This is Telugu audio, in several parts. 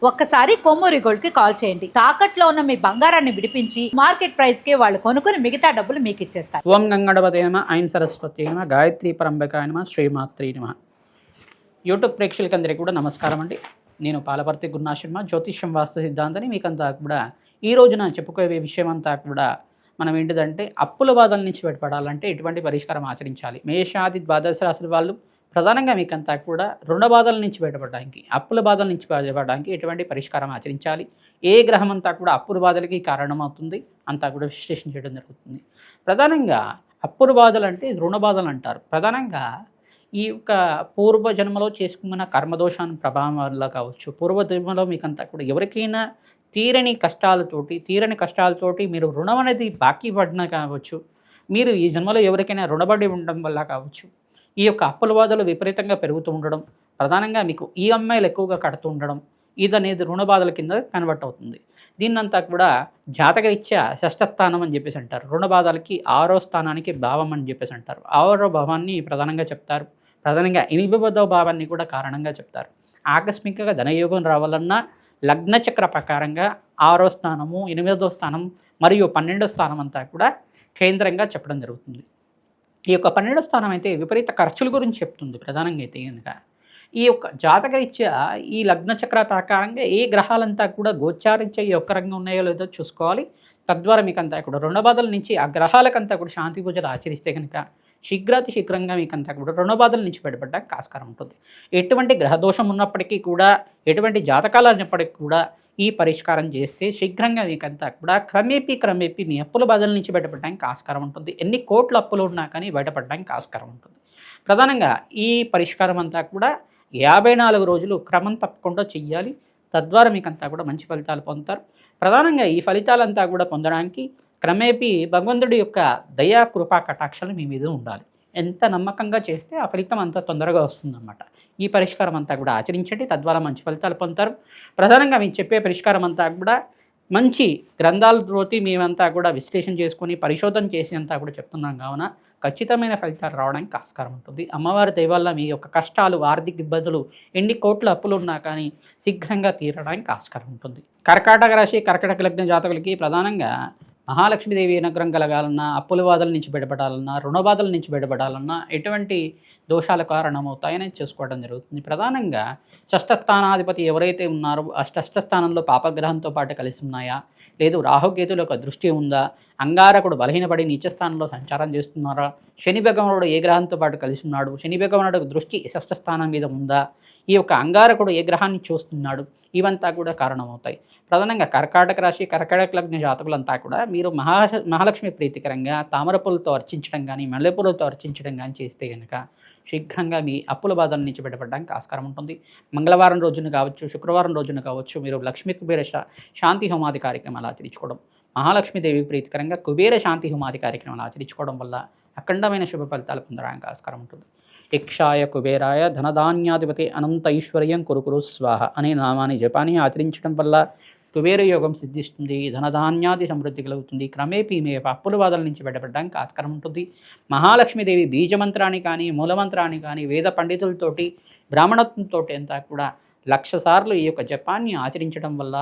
ఒక్కసారి కొమ్మూరి గోల్డ్ కి కాల్ చేయండి. తాకట్లో ఉన్న మీ బంగారాన్ని విడిపించి మార్కెట్ ప్రైస్ కి వాళ్ళు కొనుక్కుని మిగతా డబ్బులు మీకు ఇచ్చేస్తారు. ఓం గంగణపతే నమ, ఐం సరస్వతి నమ, గాయత్రి పరంబకాయ నమ, శ్రీమాత్రి నమ. యూట్యూబ్ ప్రేక్షకులందరికీ కూడా నమస్కారం అండి. నేను పాలపర్తి గురునాశర్మ, జ్యోతిష్యం వాస్తు సిద్ధాంతాన్ని మీకంతా కూడా ఈ రోజున చెప్పుకోవే విషయం అంతా కూడా మనం ఏంటిదంటే అప్పుల బాధల నుంచి బయటపడాలంటే ఎటువంటి పరిష్కారం ఆచరించాలి. మేషాది ద్వాదశ రాశుల వాళ్ళు ప్రధానంగా మీకంతా కూడా రుణ బాధల నుంచి బయటపడడానికి, అప్పుల బాధల నుంచి బయటపడడానికి ఎటువంటి పరిష్కారం ఆచరించాలి, ఏ గ్రహం అంతా కూడా అప్పుల బాధలకి కారణమవుతుంది అంతా కూడా విశ్లేషణ చేయడం జరుగుతుంది. ప్రధానంగా అప్పుల బాధలు అంటే రుణ బాధలు అంటారు. ప్రధానంగా ఈ యొక్క పూర్వజన్మలో చేసుకున్న కర్మదోషాన్ని ప్రభావం వల్ల కావచ్చు, పూర్వజన్మలో మీకంతా కూడా ఎవరికైనా తీరని కష్టాలతోటి మీరు రుణం అనేది బాకీ పడినా కావచ్చు, మీరు ఈ జన్మలో ఎవరికైనా రుణపడి ఉండడం వల్ల కావచ్చు, ఈ యొక్క అప్పుల బాధలు విపరీతంగా పెరుగుతూ ఉండడం, ప్రధానంగా మీకు ఈఎంఐలు ఎక్కువగా కడుతూ ఉండడం, ఇది అనేది రుణ బాధల కింద కన్వర్ట్ అవుతుంది. దీన్నంతా కూడా జాతకరీత్యా షష్ఠ స్థానం అని చెప్పేసి అంటారు. రుణ బాధలకి 6వ స్థానానికి భావం అని చెప్పేసి అంటారు. 6వ భావాన్ని ప్రధానంగా చెప్తారు. ప్రధానంగా 8వ భావాన్ని కూడా కారణంగా చెప్తారు. ఆకస్మికంగా ధనయోగం రావాలన్నా లగ్నచక్ర ప్రకారంగా 6వ స్థానము, 8వ స్థానం మరియు 12వ స్థానం అంతా కూడా కేంద్రంగా చెప్పడం జరుగుతుంది. ఈ యొక్క 12వ స్థానం అయితే విపరీత ఖర్చుల గురించి చెప్తుంది. ప్రధానంగా అయితే కనుక ఈ యొక్క జాతకరీత్యా ఈ లగ్నచక్ర ప్రకారంగా ఏ గ్రహాలంతా కూడా గోచారించే ఈ ఒక్క రంగం ఉన్నాయో లేదో చూసుకోవాలి. తద్వారా మీకంతా కూడా రుణ బాధల నుంచి ఆ గ్రహాలకంతా కూడా శాంతి పూజలు ఆచరిస్తే కనుక శీఘ్రంగా మీకంతా కూడా రుణ బాధల నుంచి బయటపడడానికి ఆస్కారం ఉంటుంది. ఎటువంటి గ్రహదోషం ఉన్నప్పటికీ కూడా, ఎటువంటి జాతకాలు ఉన్నప్పటికీ కూడా ఈ పరిష్కారం చేస్తే శీఘ్రంగా మీకంతా కూడా క్రమేపీ మీ అప్పుల బాధల నుంచి బయటపడడానికి ఆస్కారం ఉంటుంది. ఎన్ని కోట్ల అప్పులు ఉన్నా కానీ బయటపడడానికి ఆస్కారం ఉంటుంది. ప్రధానంగా ఈ పరిష్కారం అంతా కూడా 54 రోజులు క్రమం తప్పకుండా చెయ్యాలి. తద్వారా మీకంతా కూడా మంచి ఫలితాలు పొందుతారు. ప్రధానంగా ఈ ఫలితాలంతా కూడా పొందడానికి క్రమేపీ భగవంతుడి యొక్క దయా కృపా కటాక్షాలు మీ మీద ఉండాలి. ఎంత నమ్మకంగా చేస్తే ఆ ఫలితం అంత తొందరగా వస్తుందన్నమాట. ఈ పరిష్కారం అంతా కూడా ఆచరించండి. తద్వారా మంచి ఫలితాలు పొందుతారు. ప్రధానంగా మీకు చెప్పే పరిష్కారం అంతా కూడా మంచి గ్రంథాలతోటి మేమంతా కూడా విశ్లేషణ చేసుకొని పరిశోధన చేసి అంతా కూడా చెప్తున్నాం కావున ఖచ్చితమైన ఫలితాలు రావడానికి ఆస్కారం ఉంటుంది. అమ్మవారి దయ వల్ల మీ యొక్క కష్టాలు, ఆర్థిక ఇబ్బందులు, ఎన్ని కోట్ల అప్పులు ఉన్నా కానీ శీఘ్రంగా తీరడానికి ఆస్కారం ఉంటుంది. కర్కాటక రాశి, కర్కాటక లగ్న జాతకులకి ప్రధానంగా మహాలక్ష్మీదేవి అనుగ్రహం కలగాలన్నా, అప్పుల బాధల నుంచి బయటపడాలన్నా, రుణ బాధల నుంచి బయటపడాలన్నా ఎటువంటి దోషాల కారణమవుతాయని చేసుకోవడం జరుగుతుంది. ప్రధానంగా షష్ఠస్థానాధిపతి ఎవరైతే ఉన్నారో ఆ షష్ఠస్థానంలో పాపగ్రహంతో పాటు కలిసి ఉన్నాయా, లేదు రాహుకేతుల యొక్క దృష్టి ఉందా, అంగారకుడు బలహీనపడి నీచస్థానంలో సంచారం చేస్తున్నారా, శని భగవానుడు ఏ గ్రహంతో పాటు కలిసి ఉన్నాడు, శని భగవానుడు దృష్టి షష్ఠస్థానం మీద ఉందా, ఈ యొక్క అంగారకుడు ఏ గ్రహాన్ని చూస్తున్నాడు, ఇవంతా కూడా కారణమవుతాయి. ప్రధానంగా కర్కాటక రాశి, కర్కాటక లగ్న జాతకులంతా కూడా మీరు మహాలక్ష్మి ప్రీతికరంగా తామరపూలతో అర్చించడం కానీ, మల్లెపూలతో అర్చించడం కానీ చేస్తే కనుక శీఘ్రంగా మీ అప్పుల బాధల నుంచి బయటపడడానికి ఆస్కారం ఉంటుంది. మంగళవారం రోజున కావచ్చు, శుక్రవారం రోజున కావచ్చు, మీరు లక్ష్మీ కుబేర శాంతి హోమాది కార్యక్రమాలు ఆచరించుకోవడం, మహాలక్ష్మీదేవి ప్రీతికరంగా కుబేర శాంతి హోమాది కార్యక్రమాలు ఆచరించుకోవడం వల్ల అఖండమైన శుభ ఫలితాలు పొందడానికి ఆస్కారం ఉంటుంది. యక్షాయ కుబేరాయ ధనధాన్యాధిపతి అనంత ఐశ్వర్యం కురుకురు స్వాహ అనే నామాన్ని జపాన్ని ఆచరించడం వల్ల కుబేర యోగం సిద్ధిస్తుంది, ధనధాన్యాది సమృద్ధి కలుగుతుంది. క్రమేపీ మీ అప్పుల బాధల నుంచి బయటపడడానికి ఆస్కారం ఉంటుంది. మహాలక్ష్మీదేవి బీజమంత్రాన్ని కానీ, మూలమంత్రాన్ని కానీ వేద పండితులతోటి, బ్రాహ్మణత్వంతో అంతా కూడా 1,00,000 సార్లు ఈ యొక్క జపాన్ని ఆచరించడం వల్ల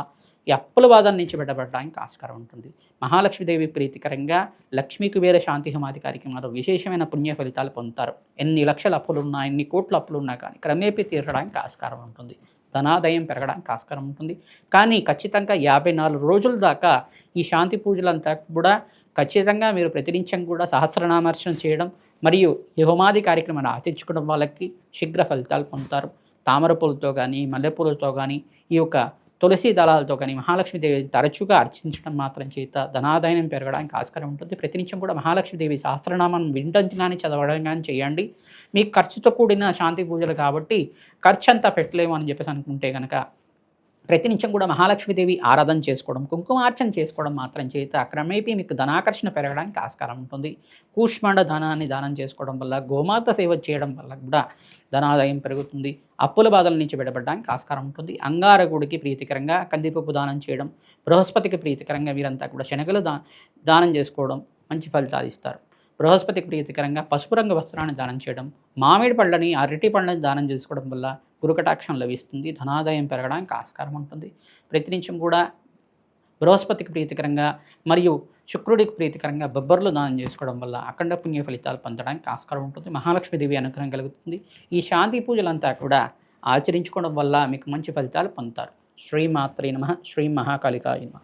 ఈ అప్పుల బాధల నుంచి బయటపడడానికి ఆస్కారం ఉంటుంది. మహాలక్ష్మీదేవి ప్రీతికరంగా లక్ష్మీ కుబేర శాంతి హోమాది కార్యక్రమాలు విశేషమైన పుణ్య ఫలితాలు పొందుతారు. ఎన్ని లక్షల అప్పులున్నా, ఎన్ని కోట్ల అప్పులున్నా కానీ క్రమేపీ తీరడానికి ఆస్కారం ఉంటుంది. ధనాదాయం పెరగడానికి ఆస్కారం ఉంటుంది. కానీ ఖచ్చితంగా 54 రోజుల దాకా ఈ శాంతి పూజలంతా కూడా ఖచ్చితంగా మీరు ప్రతినిత్యం కూడా సహస్రనామార్చన చేయడం మరియు ఈ హోమాది కార్యక్రమాన్ని ఆచరించుకోవడం వాళ్ళకి శీఘ్ర ఫలితాలు పొందుతారు. తామరపూలతో కానీ, మల్లెపూలతో కానీ, ఈ యొక్క తులసి దళాలతో కానీ మహాలక్ష్మీదేవి తరచుగా అర్చించడం మాత్రం చేత ధనాదాయం పెరగడానికి ఆస్కారం ఉంటుంది. ప్రతినిత్యం కూడా మహాలక్ష్మీదేవి సహస్రనామాన్ని వినడం కానీ, చదవడం కానీ చేయండి. మీకు ఖర్చుతో కూడిన శాంతి పూజలు కాబట్టి ఖర్చు అంతా పెట్టలేము అని చెప్పేసి అనుకుంటే కనుక ప్రతినిత్యం కూడా మహాలక్ష్మీదేవి ఆరాధన చేసుకోవడం, కుంకుమార్చన చేసుకోవడం మాత్రం చేత క్రమేపీ మీకు ధనాకర్షణ పెరగడానికి ఆస్కారం ఉంటుంది. కూష్మాండ ధనాన్ని దానం చేసుకోవడం వల్ల, గోమాత సేవ చేయడం వల్ల కూడా ధనాదాయం పెరుగుతుంది. అప్పుల బాధల నుంచి బయటపడడానికి ఆస్కారం ఉంటుంది. అంగారకుడికి ప్రీతికరంగా కందిపప్పు దానం చేయడం, బృహస్పతికి ప్రీతికరంగా వీరంతా కూడా శనగలు దానం చేసుకోవడం మంచి ఫలితాలు ఇస్తారు. బృహస్పతికి ప్రీతికరంగా పసుపు రంగు వస్త్రాన్ని దానం చేయడం, మామిడి పళ్ళని, అరటి పళ్ళని దానం చేసుకోవడం వల్ల గురుకటాక్షం లభిస్తుంది, ధనాదాయం పెరగడానికి ఆస్కారం ఉంటుంది. ప్రతినిత్యం కూడా బృహస్పతికి ప్రీతికరంగా మరియు శుక్రుడికి ప్రీతికరంగా బొబ్బర్లు దానం చేసుకోవడం వల్ల అఖండ పుణ్య ఫలితాలు పొందడానికి ఆస్కారం ఉంటుంది. మహాలక్ష్మీదేవి అనుగ్రహం కలుగుతుంది. ఈ శాంతి పూజలంతా కూడా ఆచరించుకోవడం వల్ల మీకు మంచి ఫలితాలు పొందుతారు. శ్రీమాత్రే నమః. శ్రీ మహాకాళికాయ నమః.